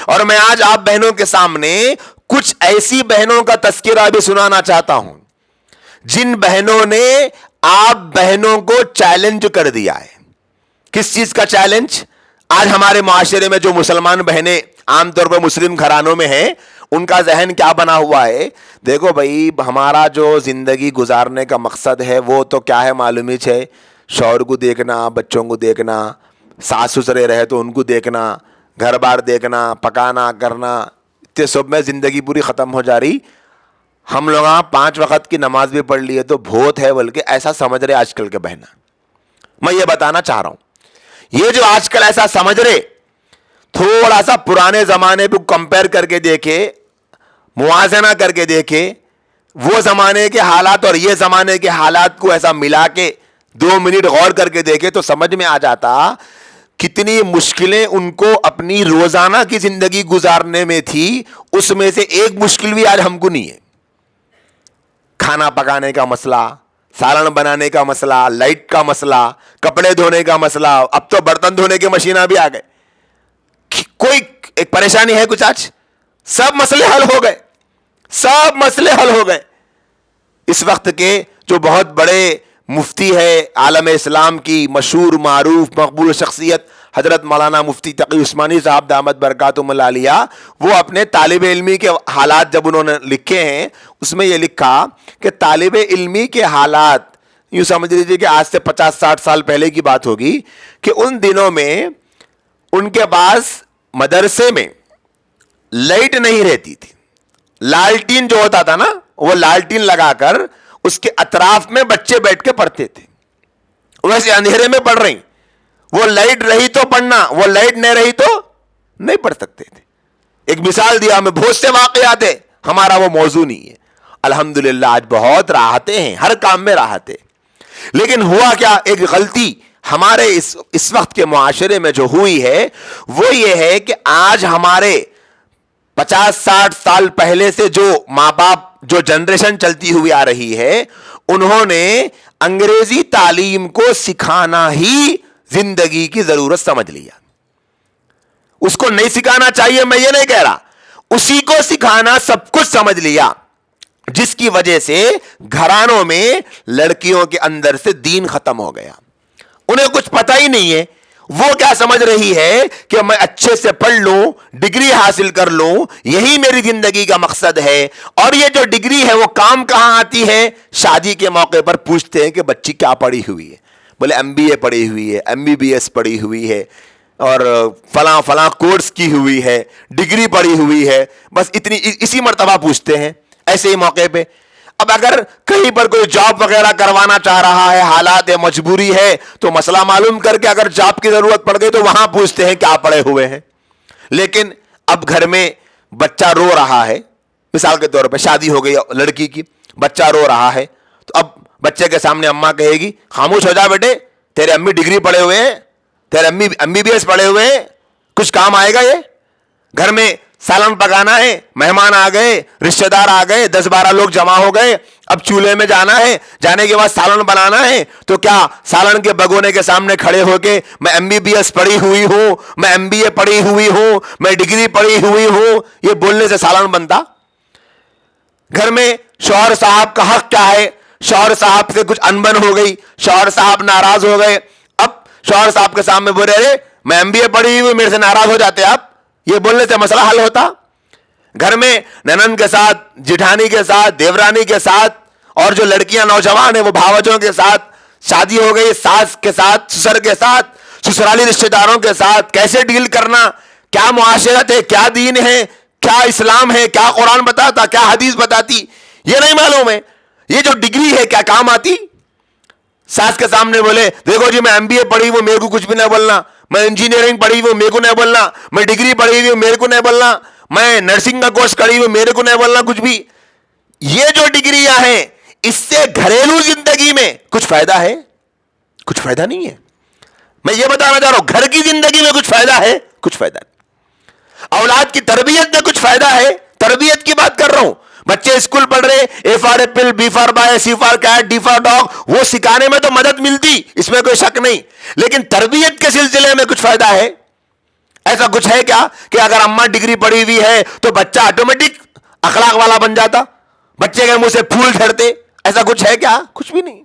اور میں آج آپ بہنوں کے سامنے کچھ ایسی بہنوں کا تذکرہ بھی سنانا چاہتا ہوں جن بہنوں نے آپ بہنوں کو چیلنج کر دیا ہے. کس چیز کا چیلنج؟ آج ہمارے معاشرے میں جو مسلمان بہنیں عام طور پر مسلم گھرانوں میں ہیں, ان کا ذہن کیا بنا ہوا ہے؟ دیکھو بھائی, ہمارا جو زندگی گزارنے کا مقصد ہے وہ تو کیا ہے معلوم ہی ہے, شوہر کو دیکھنا, بچوں کو دیکھنا, ساس سسرے رہے تو ان کو دیکھنا, گھر بار دیکھنا, پکانا کرنا, اتنے سب میں زندگی پوری ختم ہو جا رہی. ہم لوگ 5 وقت کی نماز بھی پڑھ لی ہے تو بہت ہے, بلکہ ایسا سمجھ رہے آج کل کے بہنا. میں یہ بتانا چاہ رہا ہوں, یہ جو آج کل ایسا سمجھ رہے, تھوڑا سا پرانے زمانے پہ کمپیئر کر کے دیکھے, موازنہ کر کے دیکھے, وہ زمانے کے حالات اور یہ زمانے کے حالات کو ایسا ملا کے 2 منٹ غور کر کے دیکھے تو سمجھ میں آ جاتا کتنی مشکلیں ان کو اپنی روزانہ کی زندگی گزارنے میں تھی. اس میں سے ایک مشکل بھی آج ہم کو نہیں ہے. کھانا پکانے کا مسئلہ, سالن بنانے کا مسئلہ, لائٹ کا مسئلہ, کپڑے دھونے کا مسئلہ, اب تو برتن دھونے کی مشینیں بھی آ گئے. کوئی ایک پریشانی ہے کچھ؟ آج سب مسئلے حل ہو گئے, سب مسئلے حل ہو گئے. اس وقت کے جو بہت بڑے مفتی ہے عالم اسلام کی, مشہور معروف مقبول شخصیت حضرت مولانا مفتی تقی عثمانی صاحب دامت برکاتہم العالیہ, وہ اپنے طالب علمی کے حالات جب انہوں نے لکھے ہیں, اس میں یہ لکھا کہ طالب علمی کے حالات, یوں سمجھ لیجیے کہ آج سے 50-60 سال پہلے کی بات ہوگی, کہ ان دنوں میں ان کے پاس مدرسے میں لائٹ نہیں رہتی تھی. لالٹین جو ہوتا تھا نا, وہ لالٹین لگا کر اس کے اطراف میں بچے بیٹھ کے پڑھتے تھے. ویسے اندھیرے میں پڑھ رہی, وہ لائٹ رہی تو پڑھنا, وہ لائٹ نہیں رہی تو نہیں پڑھ سکتے تھے. ایک مثال دیا, ہمیں بہت سے واقعات ہیں, ہمارا وہ موضوع نہیں ہے. الحمدللہ آج بہت راحتیں ہیں, ہر کام میں راحتیں. لیکن ہوا کیا, ایک غلطی ہمارے اس وقت کے معاشرے میں جو ہوئی ہے وہ یہ ہے کہ آج ہمارے 50-60 سال پہلے سے جو ماں باپ, جو جنریشن چلتی ہوئی آ رہی ہے, انہوں نے انگریزی تعلیم کو سکھانا ہی زندگی کی ضرورت سمجھ لیا. اس کو نہیں سکھانا چاہیے, میں یہ نہیں کہہ رہا, اسی کو سکھانا سب کچھ سمجھ لیا, جس کی وجہ سے گھرانوں میں لڑکیوں کے اندر سے دین ختم ہو گیا. انہیں کچھ پتہ ہی نہیں ہے. وہ کیا سمجھ رہی ہے کہ میں اچھے سے پڑھ لوں, ڈگری حاصل کر لوں, یہی میری زندگی کا مقصد ہے. اور یہ جو ڈگری ہے وہ کام کہاں آتی ہے؟ شادی کے موقع پر پوچھتے ہیں کہ بچی کیا پڑھی ہوئی ہے, بولے MBA پڑھی ہوئی ہے, MBBS پڑھی ہوئی ہے, اور فلاں فلاں کورس کی ہوئی ہے, ڈگری پڑھی ہوئی ہے. بس اتنی, اسی مرتبہ پوچھتے ہیں ایسے ہی موقع پہ. اب اگر کہیں پر کوئی جاب وغیرہ کروانا چاہ رہا ہے, حالات ہے, مجبوری ہے, تو مسئلہ معلوم کر کے اگر جاب کی ضرورت پڑ گئی تو وہاں پوچھتے ہیں کیا پڑھے ہوئے ہیں. لیکن اب گھر میں بچہ رو رہا ہے, مثال کے طور پہ شادی ہو گئی لڑکی کی, بچہ رو رہا ہے, تو اب بچے کے سامنے اماں کہے گی خاموش ہو جا بیٹے, تیرے امی ڈگری پڑھے ہوئے ہیں, تیرے امی MBBS پڑھے ہوئے ہیں, کچھ کام آئے گا یہ؟ گھر میں سالن پکانا ہے, مہمان آ گئے, رشتہ دار آ گئے, 10-12 لوگ جمع ہو گئے, اب چولہے میں جانا ہے, جانے کے بعد سالن بنانا ہے, تو کیا سالن کے بگونے کے سامنے کھڑے ہو کے میں MBBS پڑھی ہوئی ہوں, میں MBA پڑھی ہوئی ہوں, میں ڈگری پڑھی ہوئی ہوں, یہ بولنے سے سالن بنتا؟ گھر میں شوہر صاحب کا حق کیا ہے؟ شوہر صاحب سے کچھ انبن ہو گئی, شوہر صاحب ناراض ہو گئے, اب شوہر صاحب کے سامنے بولے ارے میں MBA پڑھی ہوئی, میرے سے ناراض ہو جاتے آپ, یہ بولنے سے مسئلہ حل ہوتا؟ گھر میں ننند کے ساتھ, جٹھانی کے ساتھ, دیورانی کے ساتھ, اور جو لڑکیاں نوجوان ہیں وہ بھاوجوں کے ساتھ شادی ہو گئی, ساس کے ساتھ, سسر کے ساتھ, سسرالی رشتہ داروں کے ساتھ کیسے ڈیل کرنا, کیا معاشرت ہے, کیا دین ہے, کیا اسلام ہے, کیا قرآن بتاتا, کیا حدیث بتاتی, یہ نہیں معلوم ہے. یہ جو ڈگری ہے کیا کام آتی؟ ساس کے سامنے بولے دیکھو جی میں MBA پڑھی وہ میرے کو کچھ بھی نہیں بولنا, میں انجینئرنگ پڑھی وہ میرے کو نہیں بولنا, میں ڈگری پڑھی ہوئی میرے کو نہیں بولنا, میں نرسنگ کا کورس کری ہوئی میرے کو نہیں بولنا کچھ بھی. یہ جو ڈگریاں ہیں اس سے گھریلو زندگی میں کچھ فائدہ ہے؟ کچھ فائدہ نہیں ہے. میں یہ بتانا چاہ رہا ہوں, گھر کی زندگی میں کچھ فائدہ ہے؟ کچھ فائدہ نہیں. اولاد کی تربیت میں کچھ فائدہ ہے؟ تربیت کی بات کر رہا ہوں. بچے اسکول پڑھ رہے, A for apple, B for bye, C for cat, D for dog, وہ سکھانے میں تو مدد ملتی, اس میں کوئی شک نہیں, لیکن تربیت کے سلسلے میں کچھ فائدہ ہے؟ ایسا کچھ ہے کیا کہ اگر اماں ڈگری پڑھی ہوئی ہے تو بچہ آٹومیٹک اخلاق والا بن جاتا، بچے کے منہ سے پھول جھڑتے؟ ایسا کچھ ہے کیا؟ کچھ بھی نہیں۔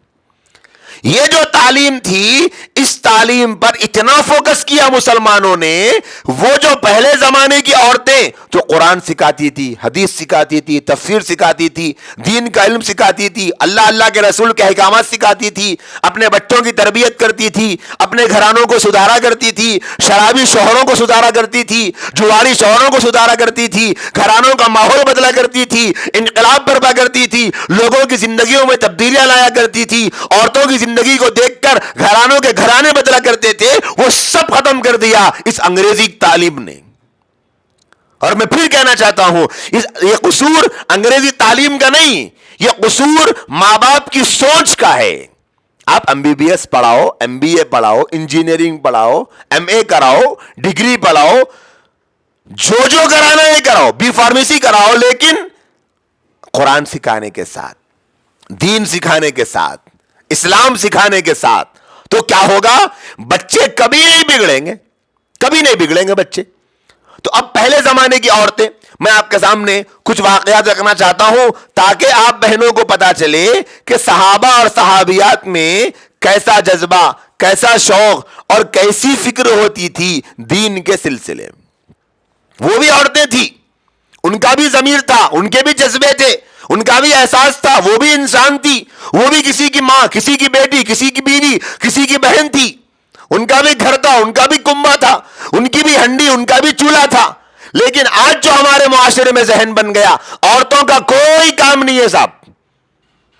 یہ جو تعلیم تھی، اس تعلیم پر اتنا فوکس کیا مسلمانوں نے، وہ جو پہلے زمانے کی عورتیں جو قرآن سکھاتی تھی، حدیث سکھاتی تھی، تفسیر سکھاتی تھی، دین کا علم سکھاتی تھی، اللہ کے رسول کے احکامات سکھاتی تھی، اپنے بچوں کی تربیت کرتی تھی، اپنے گھرانوں کو سدھارا کرتی تھی، شرابی شوہروں کو سدھارا کرتی تھی، جواری شوہروں کو سدھارا کرتی تھی، گھرانوں کا ماحول بدلا کرتی تھی، انقلاب برپا کرتی تھی، لوگوں کی زندگیوں میں تبدیلیاں لایا کرتی تھی، عورتوں کی زندگی کو دیکھ کر گھرانوں کے گھرانے بدلا کرتے تھے، وہ سب ختم کر دیا اس انگریزی تعلیم نے۔ اور میں پھر کہنا چاہتا ہوں، یہ قصور انگریزی تعلیم کا نہیں، یہ قصور ماں باپ کی سوچ کا ہے۔ آپ ایم بی بی ایس پڑھاؤ، ایم بی اے پڑھاؤ، انجینئرنگ پڑھاؤ، ایم اے کراؤ، ڈگری پڑھاؤ، جو کرانا ہے کراؤ، بی فارمیسی کراؤ، لیکن قرآن سکھانے کے ساتھ، دین سکھانے کے ساتھ، اسلام سکھانے کے ساتھ، تو کیا ہوگا؟ بچے کبھی نہیں بگڑیں گے، کبھی نہیں بگڑیں گے بچے۔ تو اب پہلے زمانے کی عورتیں، میں آپ کے سامنے کچھ واقعات رکھنا چاہتا ہوں تاکہ آپ بہنوں کو پتا چلے کہ صحابہ اور صحابیات میں کیسا جذبہ، کیسا شوق اور کیسی فکر ہوتی تھی دین کے سلسلے میں۔ وہ بھی عورتیں تھیں، ان کا بھی ضمیر تھا، ان کے بھی جذبے تھے، ان کا بھی احساس تھا، وہ بھی انسان تھی، وہ بھی کسی کی ماں، کسی کی بیٹی، کسی کی بیوی، کسی کی بہن تھی، ان کا بھی گھر تھا، ان کا بھی کنبہ تھا، ان کی بھی ہنڈی، ان کا بھی چولہا تھا۔ لیکن آج جو ہمارے معاشرے میں ذہن بن گیا، عورتوں کا کوئی کام نہیں ہے صاحب،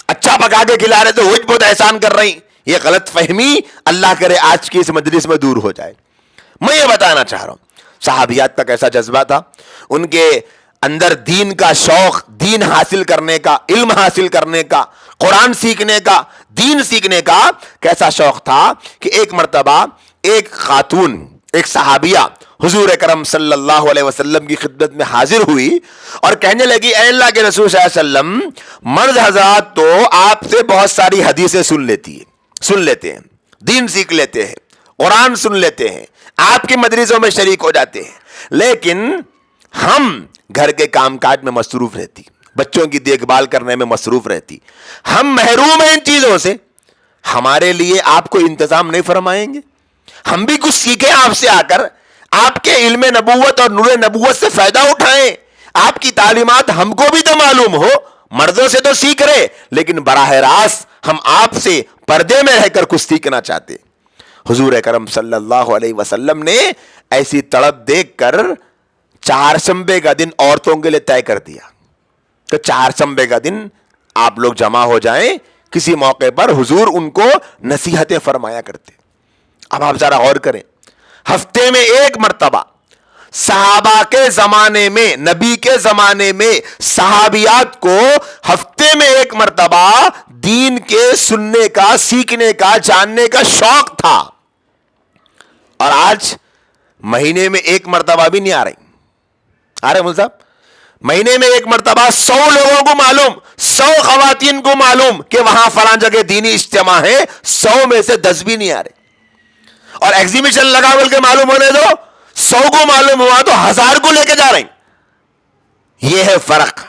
اچھا پکا کے کھلا رہے تو وہ بہت احسان کر رہی، یہ غلط فہمی اللہ کرے آج کی اس مجلس میں دور ہو جائے۔ میں یہ بتانا چاہ رہا ہوں صحابیات کا کیسا جذبہ تھا، ان کے اندر دین کا شوق، دین حاصل کرنے کا، علم حاصل کرنے کا، قرآن سیکھنے کا، دین سیکھنے کا کیسا شوق تھا کہ ایک مرتبہ ایک خاتون، ایک صحابیہ حضور اکرم صلی اللہ علیہ وسلم کی خدمت میں حاضر ہوئی اور کہنے لگی، اے اللہ کے رسول صلی اللہ علیہ وسلم، مرد حضرات تو آپ سے بہت ساری حدیثیں سن لیتے ہیں، دین سیکھ لیتے ہیں، قرآن سن لیتے ہیں، آپ کے مدرسوں میں شریک ہو جاتے ہیں، لیکن ہم گھر کے کام کاج میں مصروف رہتی، بچوں کی دیکھ بھال کرنے میں مصروف رہتی، ہم محروم ہیں ان چیزوں سے، ہمارے لیے آپ کو انتظام نہیں فرمائیں گے؟ ہم بھی کچھ سیکھیں آپ سے، آ کر آپ کے علم نبوت اور نور نبوت سے فائدہ اٹھائیں، آپ کی تعلیمات ہم کو بھی تو معلوم ہو، مردوں سے تو سیکھ رہے لیکن براہ راست ہم آپ سے پردے میں رہ کر کچھ سیکھنا چاہتے۔ حضور اکرم صلی اللہ علیہ وسلم نے ایسی تڑپ دیکھ کر چہارشنبے کا دن عورتوں کے لیے طے کر دیا کہ چہارشنبے کا دن آپ لوگ جمع ہو جائیں، کسی موقع پر حضور ان کو نصیحتیں فرمایا کرتے۔ اب آپ ذرا غور کریں، ہفتے میں ایک مرتبہ صحابہ کے زمانے میں، نبی کے زمانے میں صحابیات کو ہفتے میں ایک مرتبہ دین کے سننے کا، سیکھنے کا، جاننے کا شوق تھا، اور آج مہینے میں ایک مرتبہ بھی نہیں آ رہی۔ مول صاحب، مہینے میں ایک مرتبہ 100 لوگوں کو معلوم، 100 خواتین کو معلوم کہ وہاں فلاں جگہ دینی اجتماع ہے، 100 میں سے 10 بھی نہیں آ رہے، اور ایگزیبیشن لگا بول کے معلوم ہونے دو، 100 کو معلوم ہوا تو 1000 کو لے کے جا رہے ہیں۔ یہ ہے فرق،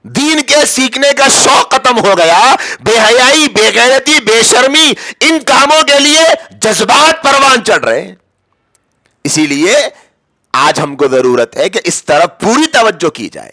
دین کے سیکھنے کا شوق ختم ہو گیا، بے حیائی، بے غیرتی، بے شرمی، ان کاموں کے لیے جذبات پروان چڑھ رہے ہیں۔ اسی لیے آج ہم کو ضرورت ہے کہ اس طرف پوری توجہ کی جائے۔